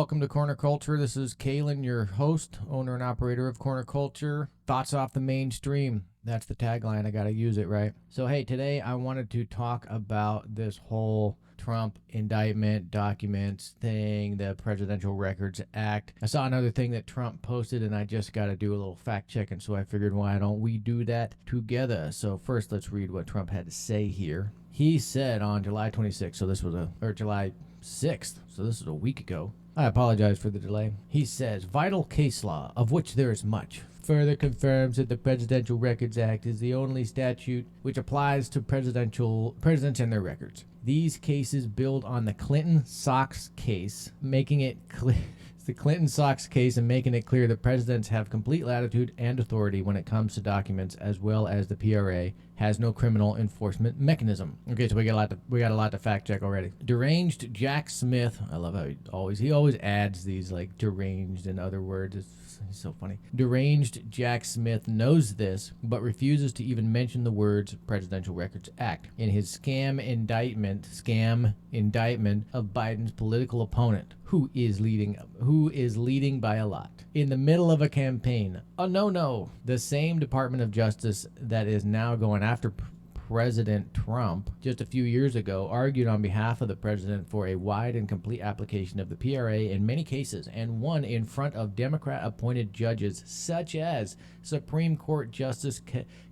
welcome to Corner Culture. This is Kalen, your host, owner and operator of Corner Culture. Thoughts off the mainstream. That's the tagline. I got to use it, right? So, hey, today I wanted to talk about this whole Trump indictment documents thing, the Presidential Records Act. I saw another thing that Trump posted, and I just got to do a little fact checking, so I figured, why don't we do that together? So first, let's read what Trump had to say here. He said on July 26th, so this was July 6th, so this is a week ago. I apologize for the delay. He says, vital case law, of which there is much, further confirms that the Presidential Records Act is the only statute which applies to presidents and their records. These cases build on the Clinton-Sox case, making it clear. The Clinton-Sox case and making it clear that presidents have complete latitude and authority when it comes to documents, as well as the PRA has no criminal enforcement mechanism. Okay, so we got a lot to fact check already. Deranged Jack Smith. I love how he always adds these like deranged and other words. It's so funny. Deranged Jack Smith knows this, but refuses to even mention the words Presidential Records Act in his scam indictment of Biden's political opponent, who is leading by a lot. In the middle of a campaign. Oh, no. The same Department of Justice that is now going after President Trump just a few years ago argued on behalf of the president for a wide and complete application of the PRA in many cases, and won in front of Democrat-appointed judges such as Supreme Court Justice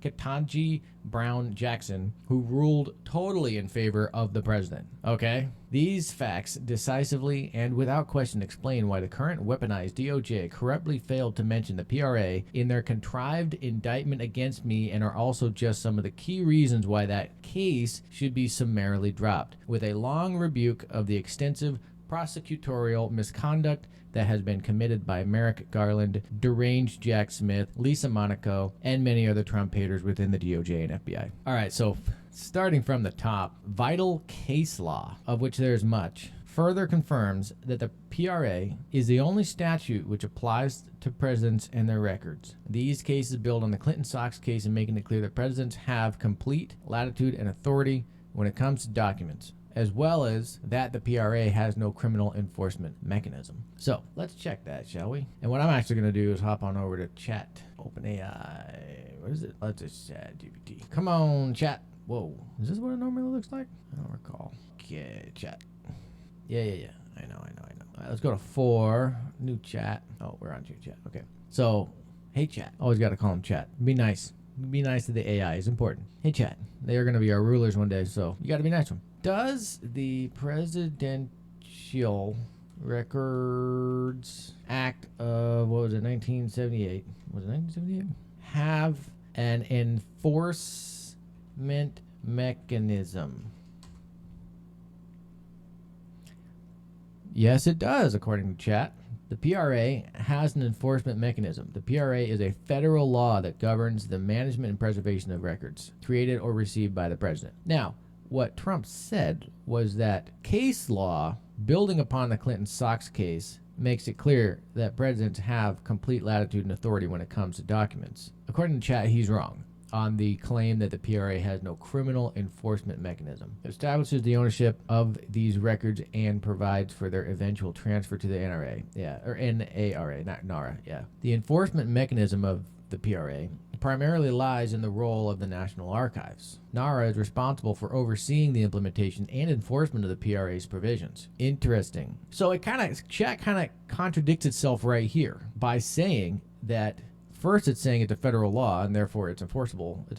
Ketanji Brown Jackson, who ruled totally in favor of the president. Okay? These facts decisively and without question explain why the current weaponized DOJ corruptly failed to mention the PRA in their contrived indictment against me, and are also just some of the key reasons why that case should be summarily dropped, with a long rebuke of the extensive prosecutorial misconduct that has been committed by Merrick Garland, Deranged Jack Smith, Lisa Monaco, and many other Trump haters within the DOJ and FBI. All right, so starting from the top, vital case law, of which there is much, further confirms that the PRA is the only statute which applies to presidents and their records. These cases build on the Clinton-Sox case and making it clear that presidents have complete latitude and authority when it comes to documents, as well as that the PRA has no criminal enforcement mechanism. So let's check that, shall we? And what I'm actually going to do is hop on over to chat. OpenAI. What is it? Let's just chat GPT. Come on, chat. Whoa. Is this what it normally looks like? I don't recall. Okay, chat. Yeah. I know. All right, let's go to 4. New chat. Oh, we're on new chat. Okay. So, hey, chat. Always got to call them chat. Be nice. Be nice to the AI is important. Hey, chat. They are going to be our rulers one day, so you got to be nice to them. Does the Presidential Records Act of, 1978? Was it 1978? Have an enforcement mechanism? Yes, it does, according to chat. The PRA has an enforcement mechanism. The PRA is a federal law that governs the management and preservation of records created or received by the president. Now, what Trump said was that case law, building upon the Clinton-Sox case, makes it clear that presidents have complete latitude and authority when it comes to documents. According to chat, he's wrong on the claim that the PRA has no criminal enforcement mechanism. It establishes the ownership of these records and provides for their eventual transfer to the NRA. Yeah, or NARA, not NARA, yeah. The enforcement mechanism of the PRA primarily lies in the role of the National Archives. NARA is responsible for overseeing the implementation and enforcement of the PRA's provisions. Interesting. So chat kind of contradicts itself right here by saying that first it's saying it's a federal law and therefore it's enforceable. It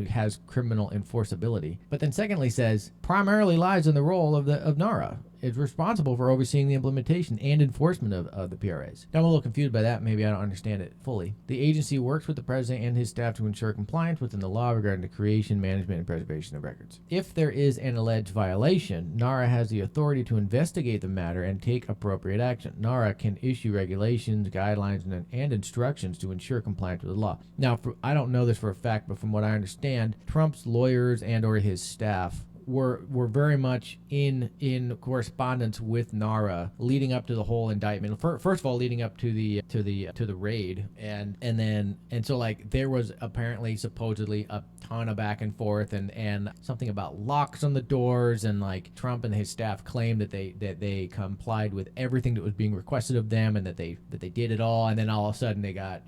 has criminal enforceability. But then secondly says primarily lies in the role of NARA. It's responsible for overseeing the implementation and enforcement of the PRAs. Now I'm a little confused by that. Maybe I don't understand it fully. The agency works with the president and his staff to ensure compliance within the law regarding the creation, management, and preservation of records. If there is an alleged violation, NARA has the authority to investigate the matter and take appropriate action. NARA can issue regulations, guidelines, and instructions to ensure compliance with the law. Now, I don't know this for a fact, but from what I understand, Trump's lawyers and or his staff were very much in correspondence with NARA leading up to the whole indictment. First of all, leading up to the raid, and so like there was apparently supposedly a ton of back and forth and something about locks on the doors, and like Trump and his staff claimed that they complied with everything that was being requested of them, and that they did it all, and then all of a sudden they got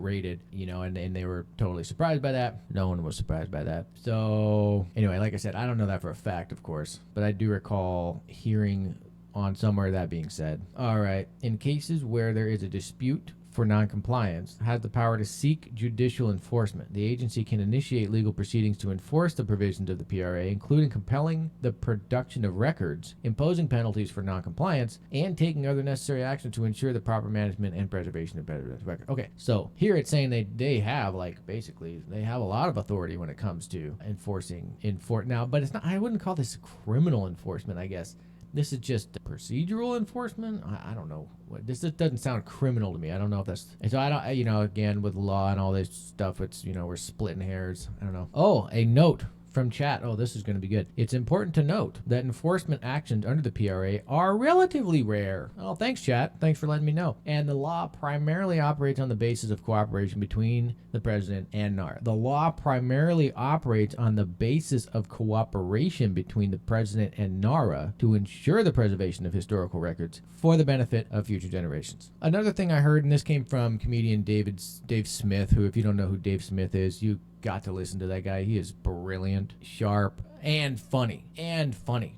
raided, and they were totally surprised by that. No one was surprised by that. So anyway, like I said, I don't know that for a fact, of course, but I do recall hearing on somewhere that being said. All right, in cases where there is a dispute for noncompliance, has the power to seek judicial enforcement. The agency can initiate legal proceedings to enforce the provisions of the PRA, including compelling the production of records, imposing penalties for noncompliance, and taking other necessary action to ensure the proper management and preservation of records. Okay, so here it's saying they have, like, basically they have a lot of authority when it comes to enforcing now, but it's not. I wouldn't call this criminal enforcement, I guess. This is just procedural enforcement. I don't know. This doesn't sound criminal to me. I don't know if that's. And so I don't. Again, with law and all this stuff, it's we're splitting hairs. I don't know. Oh, a note from chat. Oh, this is going to be good. It's important to note that enforcement actions under the PRA are relatively rare. Oh, thanks, chat. Thanks for letting me know. And the law primarily operates on the basis of cooperation between the president and NARA. The law primarily operates on the basis of cooperation between the president and NARA to ensure the preservation of historical records for the benefit of future generations. Another thing I heard, and this came from comedian Dave Smith, who, if you don't know who Dave Smith is, you got to listen to that guy. He is brilliant, sharp, and funny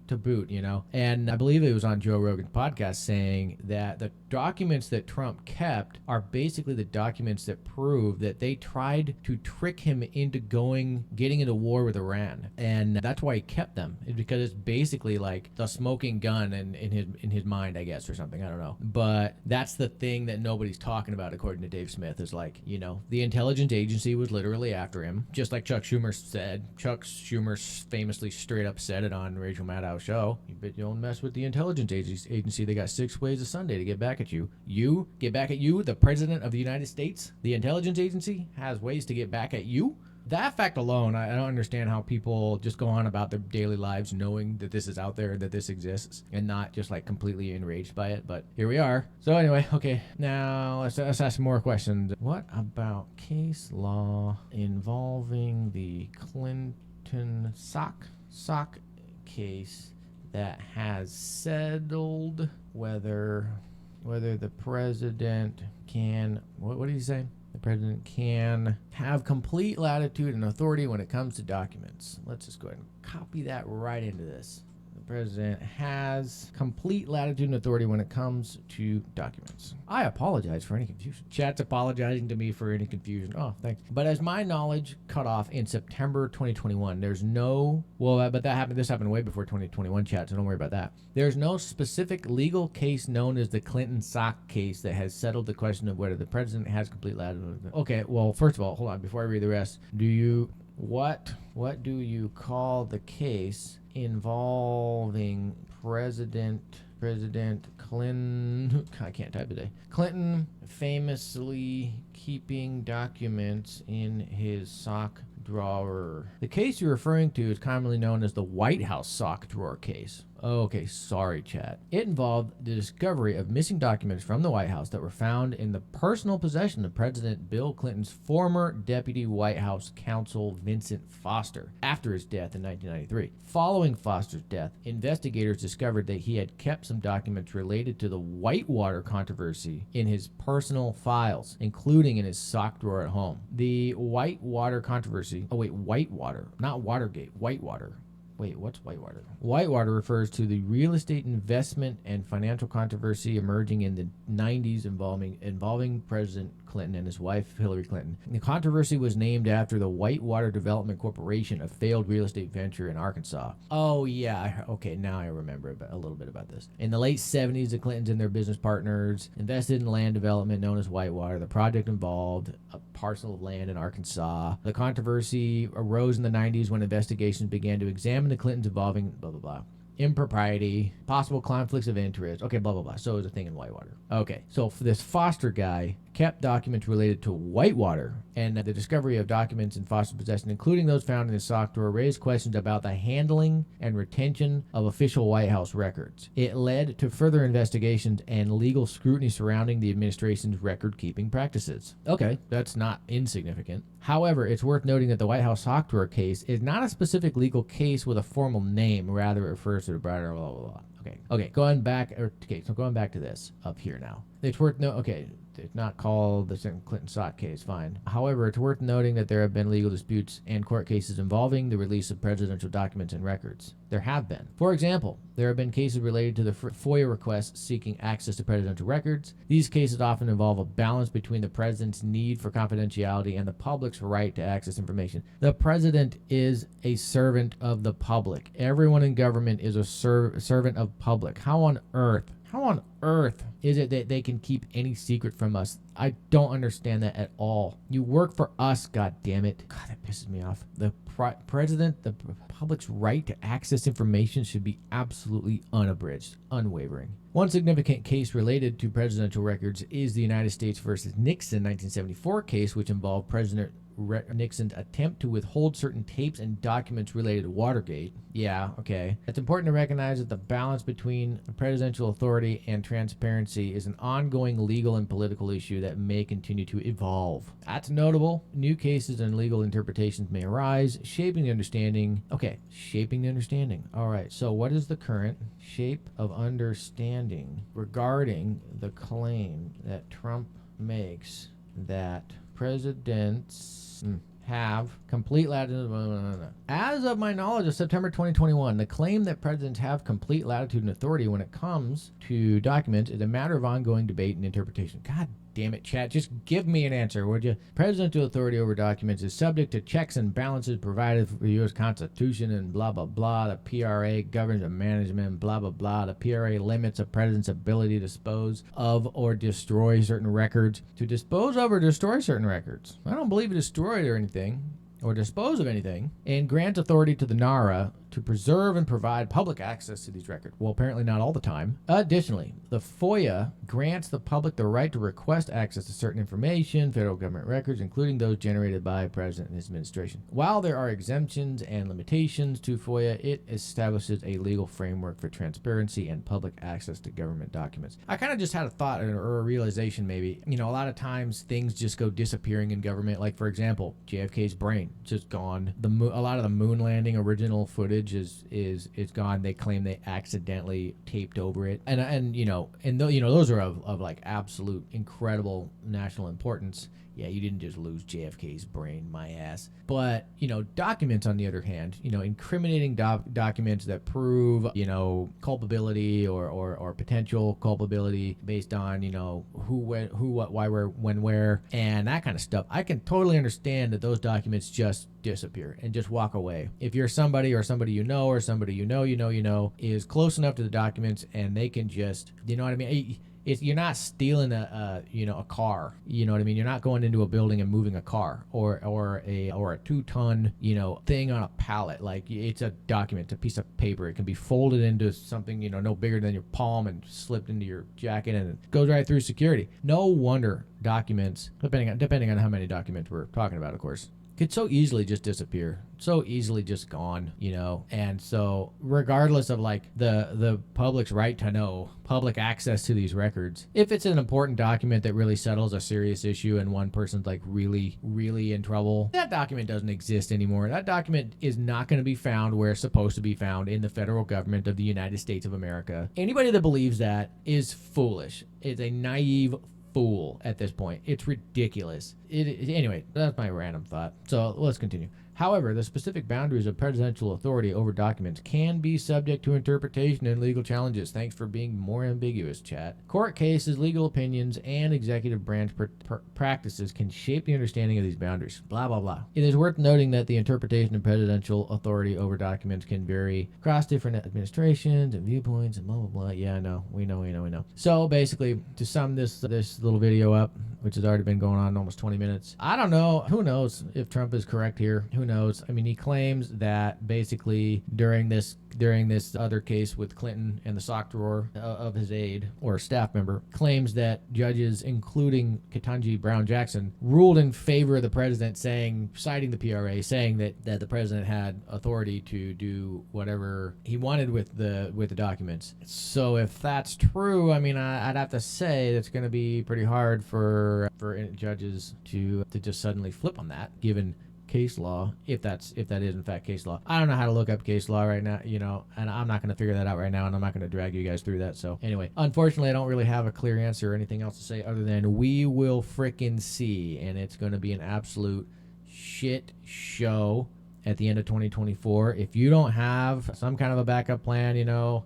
to boot, And I believe it was on Joe Rogan's podcast saying that the documents that Trump kept are basically the documents that prove that they tried to trick him into getting into war with Iran, and that's why he kept them. It's because it's basically like the smoking gun in his mind, I guess, or something. I don't know, but that's the thing that nobody's talking about, according to Dave Smith. Is like, the intelligence agency was literally after him, just like Chuck Schumer said. Chuck Schumer famously straight up said it on Rachel Maddow's show. You don't mess with the intelligence agency. They got 6 ways a Sunday to get back at you. The president of the United States. The intelligence agency has ways to get back at you. That fact alone, I don't understand how people just go on about their daily lives knowing that this is out there, that this exists, and not just like completely enraged by it. But here we are. So anyway, okay, now let's ask some more questions. What about case law involving the Clinton sock case that has settled whether the president can, what did he say? The president can have complete latitude and authority when it comes to documents. Let's just go ahead and copy that right into this. The president has complete latitude and authority when it comes to documents. I apologize for any confusion. Chat's apologizing to me for any confusion. Oh, thanks. But as my knowledge cut off in September 2021, there's no, but this happened way before 2021, chat, so don't worry about that. There's no specific legal case known as the Clinton sock case that has settled the question of whether the president has complete latitude. Okay, well, first of all, hold on, before I read the rest, what do you call the case involving President Clinton? I can't type today. Clinton famously keeping documents in his sock drawer. The case you're referring to is commonly known as the White House sock drawer case. Okay, sorry, chat. It involved the discovery of missing documents from the White House that were found in the personal possession of President Bill Clinton's former deputy White House counsel, Vincent Foster, after his death in 1993. Following Foster's death, investigators discovered that he had kept some documents related to the Whitewater controversy in his personal files, including in his sock drawer at home. The Whitewater controversy, Whitewater, not Watergate, Whitewater. Wait, what's Whitewater? Whitewater refers to the real estate investment and financial controversy emerging in the 90s involving President Clinton and his wife, Hillary Clinton. The controversy was named after the Whitewater Development Corporation, a failed real estate venture in Arkansas. Oh, yeah. Okay, now I remember a little bit about this. In the late 70s, the Clintons and their business partners invested in land development known as Whitewater. The project involved a parcel of land in Arkansas. The controversy arose in the 90s when investigations began to examine the Clintons involving blah, blah, blah. Impropriety, possible conflicts of interest. Okay, blah, blah, blah. So it was a thing in Whitewater. Okay, so for this Foster guy kept documents related to Whitewater, and the discovery of documents in Foster's possession, including those found in his sock drawer, raised questions about the handling and retention of official White House records. It led to further investigations and legal scrutiny surrounding the administration's record-keeping practices. Okay, that's not insignificant. However, it's worth noting that the White House sock drawer case is not a specific legal case with a formal name, rather it refers to the broader blah, blah, blah. Okay, going back to this up here now. It's worth it's not called the Clinton sock case, fine. However, it's worth noting that there have been legal disputes and court cases involving the release of presidential documents and records. There have been. For example, there have been cases related to the FOIA requests seeking access to presidential records. These cases often involve a balance between the president's need for confidentiality and the public's right to access information. The president is a servant of the public. Everyone in government is a servant of public. How on earth is it that they can keep any secret from us? I don't understand that at all. You work for us, God damn it. God, that pisses me off. The president, the public's right to access information should be absolutely unabridged, unwavering. One significant case related to presidential records is the United States versus Nixon 1974 case, which involved President Nixon's attempt to withhold certain tapes and documents related to Watergate. Yeah, okay. It's important to recognize that the balance between presidential authority and transparency is an ongoing legal and political issue that may continue to evolve. That's notable. New cases and legal interpretations may arise, shaping the understanding. Okay, shaping the understanding. All right, so what is the current shape of understanding regarding the claim that Trump makes that presidents have complete latitude. As of my knowledge of September 2021, the claim that presidents have complete latitude and authority when it comes to documents is a matter of ongoing debate and interpretation. God damn it, chat. Just give me an answer, would you? Presidential authority over documents is subject to checks and balances provided for the U.S. Constitution and blah, blah, blah. The PRA governs the management, blah, blah, blah. The PRA limits a president's ability to dispose of or destroy certain records. To dispose of or destroy certain records. I don't believe it destroyed or anything, or dispose of anything, and grants authority to the NARA to preserve and provide public access to these records. Well, apparently not all the time. Additionally, the FOIA grants the public the right to request access to certain information, federal government records, including those generated by the president and his administration. While there are exemptions and limitations to FOIA, it establishes a legal framework for transparency and public access to government documents. I kind of just had a thought or a realization maybe. You know, a lot of times things just go disappearing in government. Like, for example, JFK's brain just gone. A lot of the moon landing original footage is gone. They claim they accidentally taped over it, and those are of like absolute incredible national importance. Yeah, you didn't just lose JFK's brain, my ass. But, documents, on the other hand, incriminating documents that prove, culpability or potential culpability based on, who, what, why, where, when, where, and that kind of stuff. I can totally understand that those documents just disappear and just walk away. If you're somebody or somebody you know or somebody you know is close enough to the documents and they can just, you know what I mean? You're not stealing a car. You know what I mean? You're not going into a building and moving a car or a 2-ton, thing on a pallet. Like, it's a document, it's a piece of paper. It can be folded into something, no bigger than your palm and slipped into your jacket, and it goes right through security. No wonder documents, depending on how many documents we're talking about, of course, could so easily just disappear, so easily just gone, and so regardless of like the public's right to know, public access to these records, if it's an important document that really settles a serious issue and one person's like really, really in trouble, that document doesn't exist anymore. That document is not going to be found where it's supposed to be found, in the federal government of the United States of America. Anybody that believes that is foolish. It's a naive fool at this point. It's ridiculous. Anyway, that's my random thought. So let's continue. However, the specific boundaries of presidential authority over documents can be subject to interpretation and legal challenges. Thanks for being more ambiguous, chat. Court cases, legal opinions, and executive branch practices can shape the understanding of these boundaries. Blah, blah, blah. It is worth noting that the interpretation of presidential authority over documents can vary across different administrations and viewpoints and blah, blah, blah. Yeah, I know. We know. So basically, to sum this little video up, which has already been going on almost 20 minutes, I don't know. Who knows if Trump is correct here? Who who knows? I mean, he claims that basically during this other case with Clinton and the sock drawer of his aide or staff member, claims that judges, including Ketanji Brown Jackson, ruled in favor of the president, citing the PRA, saying that the president had authority to do whatever he wanted with the documents. So if that's true, I mean, I'd have to say it's going to be pretty hard for judges to just suddenly flip on that, given case law, if that is in fact case law. I don't know how to look up case law right now, and I'm not going to figure that out right now, and I'm not going to drag you guys through that. So anyway, unfortunately, I don't really have a clear answer or anything else to say other than we will frickin' see, and it's going to be an absolute shit show at the end of 2024. If you don't have some kind of a backup plan,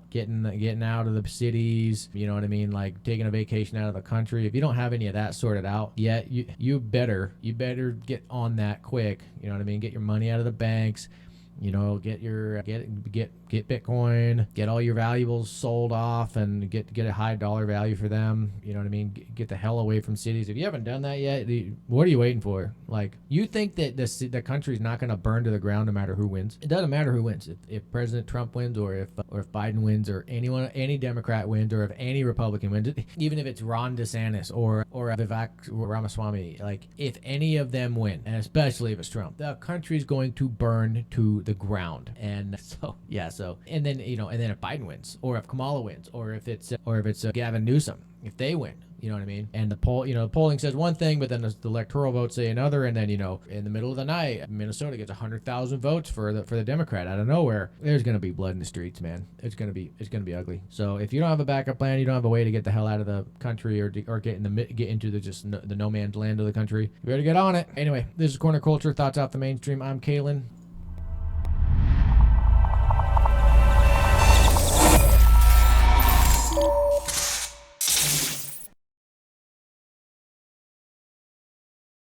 getting out of the cities, you know what I mean, like taking a vacation out of the country, if you don't have any of that sorted out yet, you better get on that quick. You know what I mean? Get your money out of the banks. Get Bitcoin, get all your valuables sold off, and get a high dollar value for them. You know what I mean? Get the hell away from cities. If you haven't done that yet, what are you waiting for? Like, you think that the country's not going to burn to the ground no matter who wins? It doesn't matter who wins. If President Trump wins, or if Biden wins, or any Democrat wins, or if any Republican wins, even if it's Ron DeSantis or Vivek Ramaswamy, like if any of them win, and especially if it's Trump, the country's going to burn to the ground. And and then if Biden wins, or if Kamala wins, or if it's Gavin Newsom, if they win, you know what I mean? And the polling says one thing, but then the electoral votes say another, and then in the middle of the night, Minnesota gets 100,000 votes for the Democrat out of nowhere. There's gonna be blood in the streets, man. It's gonna be ugly. So if you don't have a backup plan, you don't have a way to get the hell out of the country, or get into the no man's land of the country, you better get on it. Anyway, this is Corner Culture, thoughts off the mainstream. I'm Kalen.